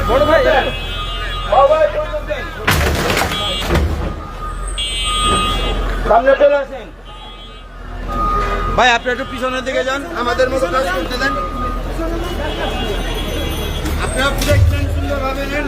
বড় ভাই সামনে চলে আসেন ভাই, আপনি একটু পিছনের দিকে যান, আমাদের মতো কাজ করতে দেন। আপনারা দেখছেন সুন্দরভাবে নেন।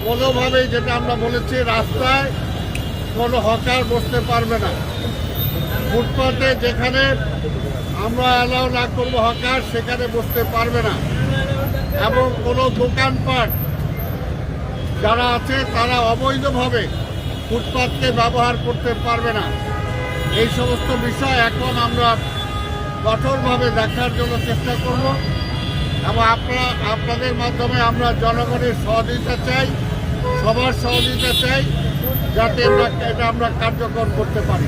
কোনোভাবেই যেটা আমরা বলেছি, রাস্তায় কোনো হকার বসতে পারবে না। ফুটপাতে যেখানে আমরা অ্যালাউ না করবো হকার, সেখানে বসতে পারবে না। এবং কোনো দোকানপাট যারা আছে তারা অবৈধভাবে ফুটপাতকে ব্যবহার করতে পারবে না। এই সমস্ত বিষয় এখন আমরা কঠোরভাবে দেখার জন্য চেষ্টা করব এবং আপনাদের মাধ্যমে আমরা জনগণের সহযোগিতা চাই, সবার সহযোগিতা চাই, যাতে এটা আমরা কার্যকর করতে পারি।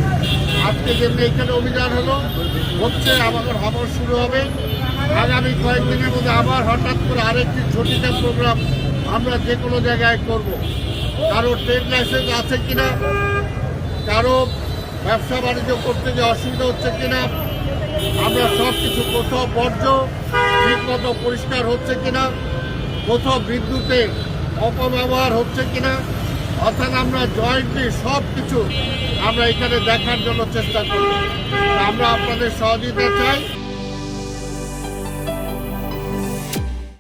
আজকে যেমনি এখানে অভিযান হচ্ছে, আবার শুরু হবে। আগামী কয়েকদিনের মধ্যে আবার হঠাৎ করে আরেকটি ঝটিকা প্রোগ্রাম আমরা যে কোনো জায়গায় করব। কারো ট্রেড লাইসেন্স আছে কিনা, কারো ব্যবসা বাণিজ্য করতে যে অসুবিধা হচ্ছে কিনা, আমরা সব কিছু, কোথাও বর্জ্য ঠিকমতো পরিষ্কার হচ্ছে কিনা, কোথাও বিদ্যুতের অপব্যবহার হচ্ছে কিনা, অর্থাৎ আমরা জয়েন্টলি সব কিছু আমরা এখানে দেখার জন্য চেষ্টা করব। আমরা আপনাদের সহযোগিতা চাই।